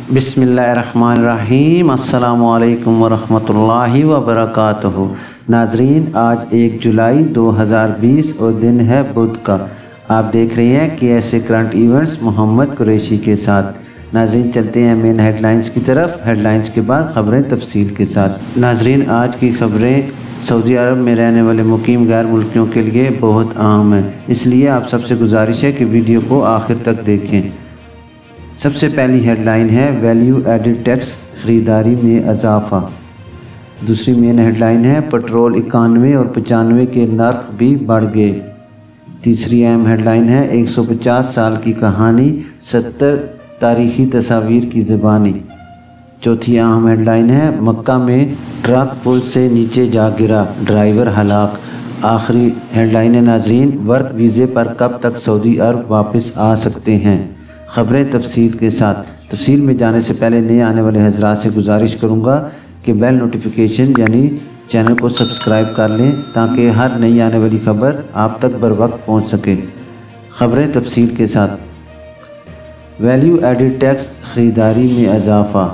बिस्मिल्लाहिर्रहमानिर्रहीम। अस्सलामु अलैकुम वरहमतुल्लाहि वबरकातुहू। नाजरीन, आज 1 जुलाई 2020 और दिन है बुध का। आप देख रहे हैं कि ऐसे करंट इवेंट्स मोहम्मद कुरैशी के साथ। नाजरीन, चलते हैं मेन हेडलाइंस की तरफ। हेडलाइंस के बाद ख़बरें तफसील के साथ। नाजरीन, आज की ख़बरें सऊदी अरब में रहने वाले मुकीम गैर मुल्कियों के लिए बहुत अहम है, इसलिए आप सबसे गुजारिश है कि वीडियो को आखिर तक देखें। सबसे पहली हेडलाइन है वैल्यू एडिड टैक्स ख़रीदारी में इजाफा। दूसरी मेन हेडलाइन है पेट्रोल 91 और 95 के नर्ख भी बढ़ गए। तीसरी अहम हेडलाइन है 150 साल की कहानी, 70 तारीख़ी तस्वीर की ज़बानी। चौथी अहम हेडलाइन है मक्का में ट्रक पुल से नीचे जा गिरा, ड्राइवर हलाक। आखिरी हेडलाइन है नाजरीन, वर्क वीज़े पर कब तक सऊदी अरब वापस आ सकते हैं। ख़बरें तफसील के साथ। तफसील में जाने से पहले नए आने वाले हजरात से गुजारिश करूँगा कि बेल नोटिफिकेशन यानी चैनल को सब्सक्राइब कर लें ताकि हर नई आने वाली ख़बर आप तक बर वक्त पहुँच सके। ख़बरें तफसील के साथ। वैल्यू एडिड टैक्स ख़रीदारी में इजाफा।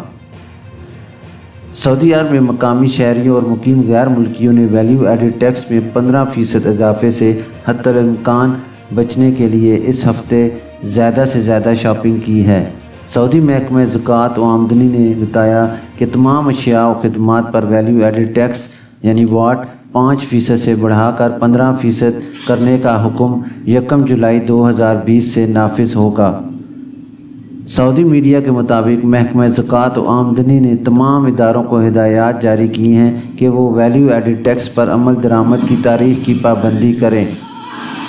सऊदी अरब में मकामी शहरियों और मुकीम गैर मुल्कियों ने वैल्यू एडिड टैक्स में 15% इजाफे से हत्तल इम्कान बचने के लिए इस हफ्ते ज़्यादा से ज़्यादा शॉपिंग की है। सऊदी महकमा ज़कात व आमदनी ने बताया कि तमाम अशिया और खिदमात पर वैल्यू एडिड टैक्स यानी वाट 5% से बढ़ाकर 15% करने का हुक्म 1 जुलाई 2020 से नाफिज होगा। सऊदी मीडिया के मुताबिक महकमा ज़कात व आमदनी ने तमाम इदारों को हिदायत जारी की हैं कि वो वैल्यू एडिड टैक्स पर अमल दरामद की तारीख़ की पाबंदी करें।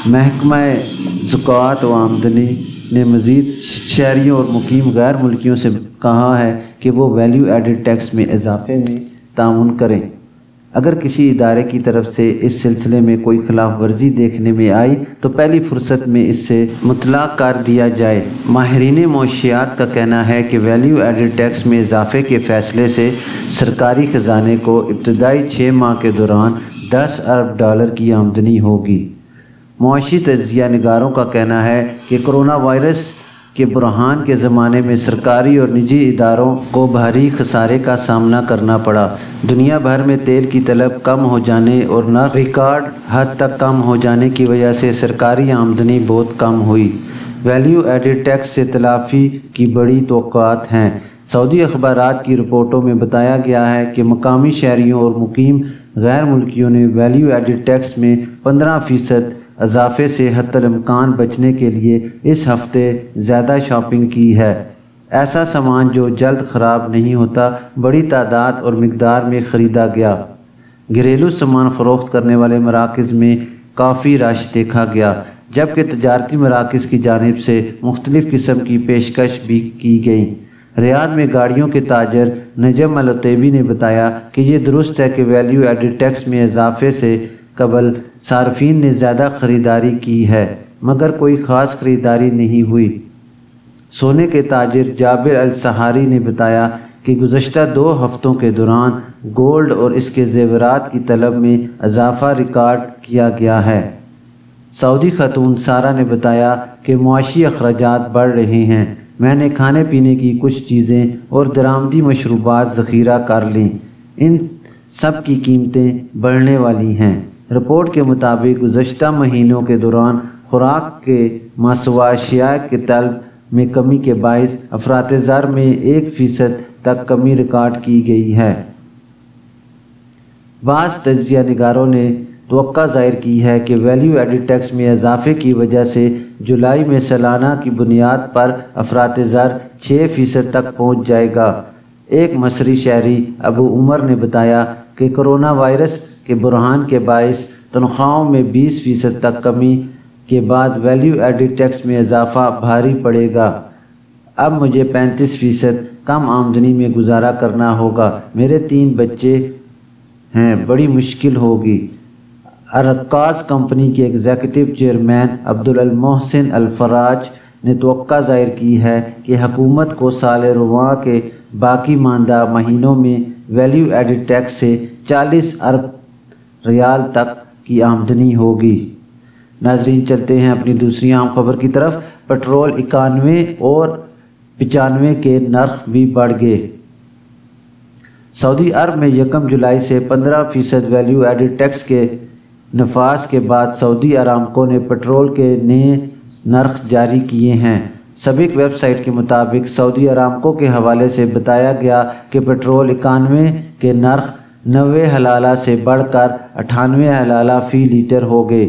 महकमा ज़कात व आमदनी ने मज़ीद शहरियों और मुकीम गैर मुल्कियों से कहा है कि वो वैल्यू एडिड टैक्स में इजाफे में ताउन करें। अगर किसी इदारे की तरफ से इस सिलसिले में कोई खिलाफ वर्जी देखने में आई तो पहली फुर्सत में इससे मुतला कर दिया जाए। माहिरीन मौशियात का कहना है कि वैल्यू एडिड टैक्स में इजाफे के फ़ैसले से सरकारी ख़जाने को इब्तदाई 6 माह के दौरान $10 अरब की आमदनी होगी। मुआशी तज्ज़िया निगारों का कहना है कि कोरोना वायरस के बुरहान के ज़माने में सरकारी और निजी इदारों को भारी खसारे का सामना करना पड़ा। दुनिया भर में तेल की तलब कम हो जाने और नर्ख रिकॉर्ड हद तक कम हो जाने की वजह से सरकारी आमदनी बहुत कम हुई। वैल्यू एडिड टैक्स से तलाफ़ी की बड़ी तवक्कुआत हैं। सऊदी अखबारात की रिपोर्टों में बताया गया है कि मकामी शहरियों और मुकीम गैर मुल्कियों ने वैल्यू एडिड टैक्स में 15% इजाफे से हत्तल इम्कान बचने के लिए इस हफ्ते ज़्यादा शॉपिंग की है। ऐसा सामान जो जल्द ख़राब नहीं होता बड़ी तादाद और मिकदार में ख़रीदा गया। घरेलू सामान फ़रोख्त करने वाले मराकज़ में काफ़ी रश देखा गया, जबकि तजारती मराकज़ की जानिब से मुख्तलिफ़ किस्म की पेशकश भी की गई। रियाद में गाड़ियों के ताजर नजम अल-उतैबी ने बताया कि ये दुरुस्त है कि वैल्यू एडिड टैक्स में इजाफे से कबल सार्फिन ने ज़्यादा ख़रीदारी की है, मगर कोई ख़ास ख़रीदारी नहीं हुई। सोने के ताजिर जाबिर अल-सहारी ने बताया कि गुज़श्ता 2 हफ़्तों के दौरान गोल्ड और इसके ज़ेवरात की तलब में इजाफ़ा रिकॉर्ड किया गया है। सऊदी खातून सारा ने बताया कि मुआशी अखराजात बढ़ रहे हैं। मैंने खाने पीने की कुछ चीज़ें और दरामदी मशरूबात ज़ख़ीरा कर लीं। इन सब की कीमतें बढ़ने वाली हैं। रिपोर्ट के मुताबिक गुज़श्ता महीनों के दौरान खुराक के मासवा अशिया के तलब में कमी के बाइस अफरात-ए-ज़र में 1% तक कमी रिकॉर्ड की गई है। बाज़ तज्ज़िया निगारों ने तवक्का ज़ाहिर की है कि वैल्यू एडिड टैक्स में इजाफे की वजह से जुलाई में सालाना की बुनियाद पर अफरात-ए-ज़र 6% तक पहुँच जाएगा। एक मसरी शहरी अबू उमर ने बताया कि कोरोना वायरस के बुरहान के बाइस तनख्वाहों में 20% तक कमी के बाद वैल्यू एडिड टैक्स में इजाफा भारी पड़ेगा। अब मुझे 35% कम आमदनी में गुजारा करना होगा। मेरे 3 बच्चे हैं, बड़ी मुश्किल होगी। अरकाज़ कंपनी के एग्जीक्यूटिव चेयरमैन अब्दुल अल मोहसिन अल फराज ने तवक्का ज़ाहिर की है कि हुकूमत को साल रुवा के बाकी मानदा महीनों में वैल्यू एडिड टैक्स से 40 अरब रियाल तक की आमदनी होगी। नाजरीन, चलते हैं अपनी दूसरी आम खबर की तरफ। पेट्रोल 91 और 95 के नर्ख भी बढ़ गए। सऊदी अरब में 1 जुलाई से 15% वैल्यू एडिड टैक्स के नफाज के बाद सऊदी अरामको ने पेट्रोल के नए नर्ख जारी किए हैं। सबक वेबसाइट के मुताबिक सऊदी अरामको के हवाले से बताया गया कि पेट्रोल 91 के नर्ख 90 हलाला से बढ़कर 98 हलाला फ़ी लीटर हो गए।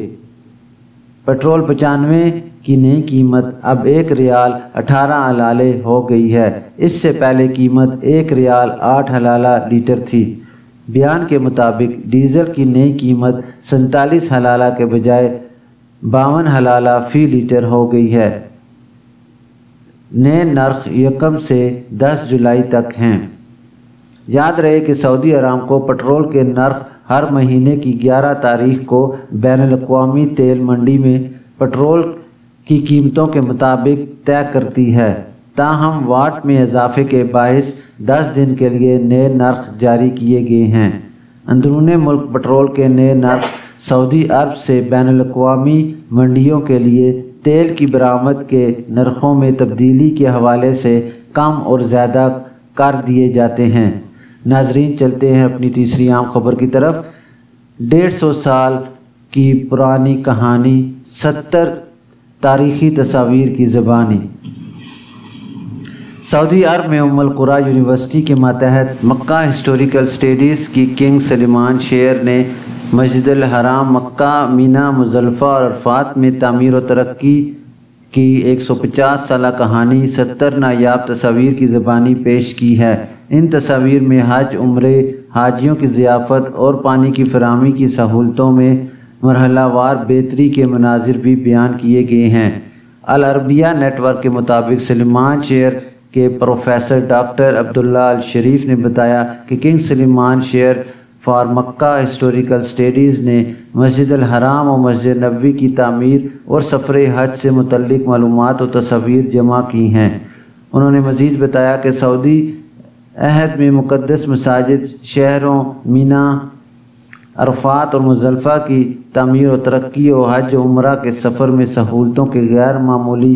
पेट्रोल 95 की नई कीमत अब 1 रियाल 18 हलाले हो गई है। इससे पहले कीमत 1 रियाल 8 हलाला लीटर थी। बयान के मुताबिक डीज़ल की नई कीमत 47 हलाला के बजाय 52 हलाला फ़ी लीटर हो गई है। नए नर्ख 1 से 10 जुलाई तक हैं। याद रहे कि सऊदी अरामको पेट्रोल के नर्ख हर महीने की 11 तारीख को बैनुल-अक़वामी तेल मंडी में पेट्रोल की कीमतों के मुताबिक तय करती है। ताहम वाट में इजाफे के बाइस 10 दिन के लिए नए नर्ख जारी किए गए हैं। अंदरून मुल्क पेट्रोल के नए नर्ख सऊदी अरब से बैनुल-अक़वामी मंडियों के लिए तेल की बरामद के नरखों में तब्दीली के हवाले से कम और ज़्यादा कर दिए जाते हैं। नाजरीन, चलते हैं अपनी तीसरी आम खबर की तरफ। 150 साल की पुरानी कहानी, 70 तारीख़ी तस्वीर की ज़बानी। सऊदी अरब में उम्मुल कुरा यूनिवर्सिटी के मातहत मक्का हिस्टोरिकल स्टडीज़ की किंग सलमान शेर ने मस्जिदुल हराम, मक्का, मीना, मुज़दलिफ़ा और अरफ़ात में तामीर और तरक्की की 150 साला कहानी 70 नायाब तस्वीर की ज़बानी पेश की है। इन तस्वीर में हज, उम्रे, हाजियों की ज़ियाफ़त और पानी की फराहमी की सहूलतों में मरहलावार बेहतरी के मनाजिर भी बयान किए गए हैं। अल अरबिया नेटवर्क के मुताबिक सलमान शेर के प्रोफेसर डॉक्टर अब्दुल्ला अल शरीफ ने बताया कि किंग सलमान शेर फॉर मक्का हिस्टोरिकल स्टडीज़ ने मस्जिद अल हराम और मस्जिद नबवी की तामीर और सफ़र हज से मुतल्लिक़ मालूमात और तस्वीर जमा की हैं। उन्होंने मज़ीद बताया कि सऊदी अहद में मुक़द्दस मसाजिद, शहरों मीना, अरफ़ात और मुज़दलिफ़ा की तामीर और तरक्की और हज और उम्रा के सफ़र में सहूलतों के गैर मामूली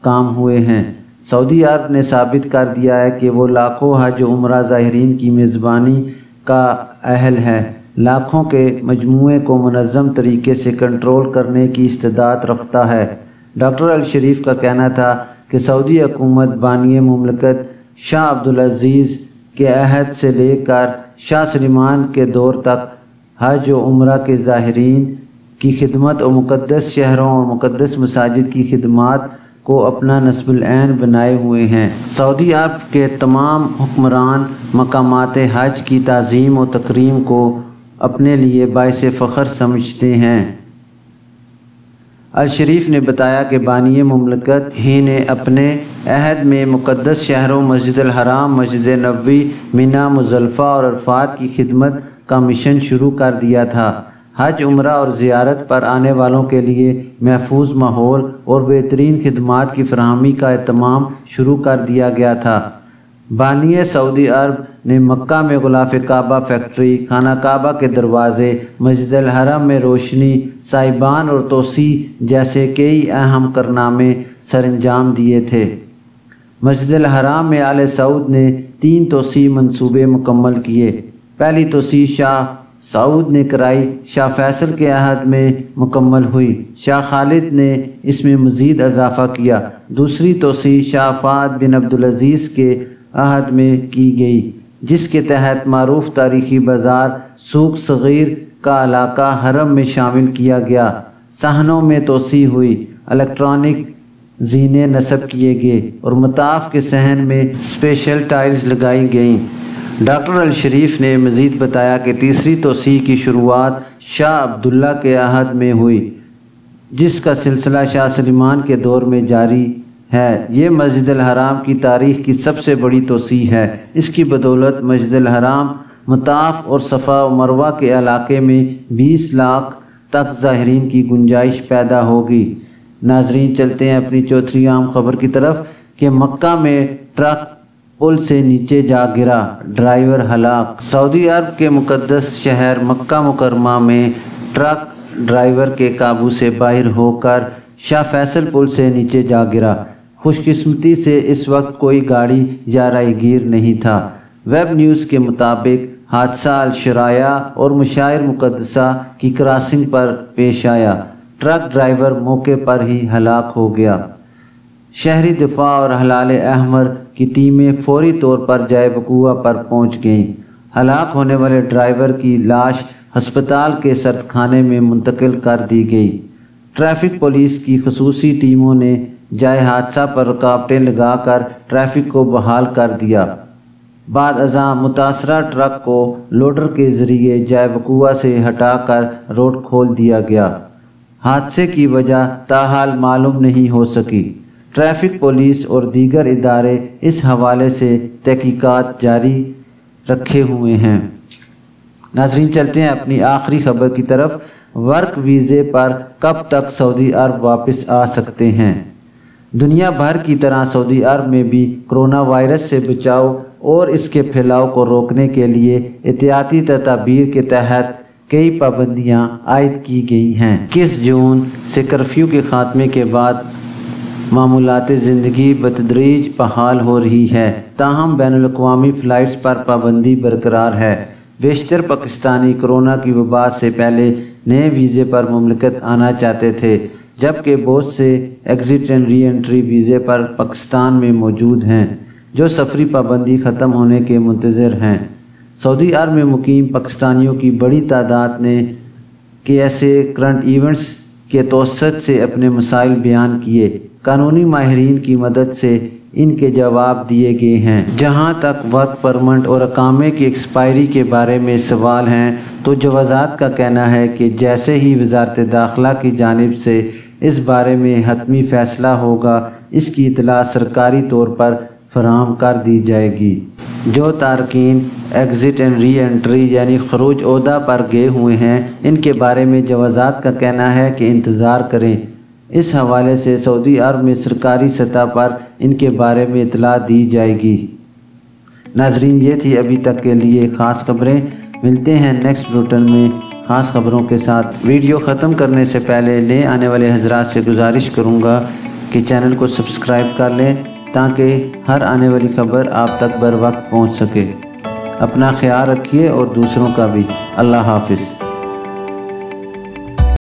काम हुए हैं। सऊदी अरब ने साबित कर दिया है कि वो लाखों हज और उम्रा ज़ाहिरीन की मेज़बानी का अहल है, लाखों के मजमूए को मुनज़्ज़म तरीके से कंट्रोल करने की इस्तिदात रखता है। डॉक्टर अल शरीफ का कहना था कि सऊदी हुकूमत बानिए मुमलकत शाह अब्दुल अज़ीज़ के अहद से लेकर शाह सलमान के दौर तक हज और उम्रा के ज़ाहिरीन की खिदमत और मुक़द्दस शहरों और मुक़द्दस मसाजिद की खिदमात को अपना नस्बुल ऐन बनाए हुए हैं। सऊदी अरब के तमाम हुक्मरान मकामात हज की ताज़ीम और तकरीम को अपने लिए बाइस फ़ख्र समझते हैं। अल शरीफ ने बताया कि बानिए मुमलकत ही ने अपने अहद में मुक़द्दस शहरों मस्जिद अल हराम, मस्जिद नबवी, मीना, मुज़दलिफ़ा और अरफ़ात की खिदमत का मिशन शुरू कर दिया था। हज, उम्रा और ज़ियारत पर आने वालों के लिए महफूज माहौल और बेहतरीन खिदमात की फराहमी का एहतमाम शुरू कर दिया गया था। बानिए सऊदी अरब ने मक्का में गुलाफ काबा फैक्ट्री, खाना काबा के दरवाज़े, मस्जिद अल हरम में रोशनी, साहिबान और तोसी जैसे कई अहम कारनामे सरअंजाम दिए थे। मस्जिद अल हराम में आले सऊद ने 3 तोसी मंसूबे मुकम्मल किए। पहली तोसी शाह सऊद ने कराई, शाह फैसल के अहद में मुकम्मल हुई। शाह खालिद ने इसमें मज़ीद इजाफ़ा किया। दूसरी तोसी शाह फ़ाद बिन अब्दुल अज़ीज़ के अहद में की गई, जिसके तहत मारूफ तारीख़ी बाज़ार सूक़ सग़ीर का इलाका हरम में शामिल किया गया। सहनों में तोसी हुई, इलेक्ट्रॉनिक ज़ीने नस्ब किए गए और मताफ़ के सहन में स्पेशल टाइल्स लगाई गईं। डॉक्टर अल शरीफ ने मज़ीद बताया कि तीसरी तोसी की शुरुआत शाह अब्दुल्ला के अहद में हुई, जिसका सिलसिला शाह सलमान के दौर में जारी है। ये मस्जिद अल हराम की तारीख़ की सबसे बड़ी तोसी है। इसकी बदौलत मस्जिद अल हराम, मताफ़ और सफ़ा व मरवा के इलाके में 20 लाख तक ज़ाहिरीन की गुंजाइश पैदा होगी। नाजरीन, चलते हैं अपनी चौथी आम खबर की तरफ कि मक्का में ट्रक पुल से नीचे जा गिरा, ड्राइवर हलाक। सऊदी अरब के मुक़द्दस शहर मक्का मुकरमा में ट्रक ड्राइवर के काबू से बाहर होकर शाह फैसल पुल से नीचे जा गिरा। खुश किस्मती से इस वक्त कोई गाड़ी या राहगीर नहीं था। वेब न्यूज़ के मुताबिक हादसा अल-शराया और मशाइर मुक़द्दसा की क्रॉसिंग पर पेश आया। ट्रक ड्राइवर मौके पर ही हलाक हो गया। शहरी दिफा और हलाल अहमर की टीमें फौरी तौर पर जाए वक़ूआ पर पहुँच गईं। हलाक होने वाले ड्राइवर की लाश हस्पताल के सर्दखाने में मुंतकिल कर दी गई। ट्रैफिक पुलिस की खसूसी टीमों ने जाए हादसा पर रुकावटें लगाकर ट्रैफिक को बहाल कर दिया। बाद अज़ां मुतासरा ट्रक को लोडर के ज़रिए जाए वक़ूआ से हटाकर रोड खोल दिया गया। हादसे की वजह ताहाल मालूम नहीं हो सकी। ट्रैफिक पुलिस और दीगर इदारे इस हवाले से तहकीकात जारी रखे हुए हैं। नाज़रीन, चलते हैं अपनी आखिरी खबर की तरफ। वर्क वीज़े पर कब तक सऊदी अरब वापस आ सकते हैं? दुनिया भर की तरह सऊदी अरब में भी कोरोना वायरस से बचाव और इसके फैलाव को रोकने के लिए एहतियाती तदाबीर के तहत कई पाबंदियां आयद की गई हैं। 21 जून से कर्फ्यू के ख़ात्मे के बाद मामूलात ज़िंदगी बतदरीज बहाल हो रही है, ताहम बैनुल-अक़वामी फ़्लाइट्स पर पाबंदी बरकरार है। बेशतर पाकिस्तानी कोरोना की वबा से पहले नए वीज़े पर मुमलिकत आना चाहते थे, जबकि बहुत से एग्ज़िट एंड री एंट्री वीज़े पर पाकिस्तान में मौजूद हैं जो सफरी पाबंदी ख़त्म होने के मुंतज़िर हैं। सऊदी अरब में मुकीम पाकिस्तानियों की बड़ी तादाद ने के ऐसे करंट इवेंट्स के तवस्सुत से अपने मसाइल बयान किए। कानूनी माहिरीन की मदद से इनके जवाब दिए गए हैं। जहां तक वर्क परमिट और अकामे की एक्सपायरी के बारे में सवाल हैं, तो जवाज़ात का कहना है कि जैसे ही वज़ारत दाखिला की जानिब से इस बारे में हतमी फ़ैसला होगा, इसकी इतला सरकारी तौर पर फराहम कर दी जाएगी। जो Tarkeen exit and re entry यानी खरूज ओहदा पर गए हुए हैं, इनके बारे में जवाज़ात का कहना है कि इंतज़ार करें। इस हवाले से सऊदी अरब में सरकारी सतह पर इनके बारे में इतला दी जाएगी। नाज़रीन, ये थी अभी तक के लिए ख़ास खबरें। मिलते हैं नेक्स्ट बुलेटिन में ख़ास खबरों के साथ। वीडियो ख़त्म करने से पहले नए आने वाले हज़रात से गुजारिश करूँगा कि चैनल को सब्सक्राइब कर लें ताकि हर आने वाली खबर आप तक बर वक्त पहुँच सके। अपना ख्याल रखिए और दूसरों का भी। अल्लाह हाफ़िज़।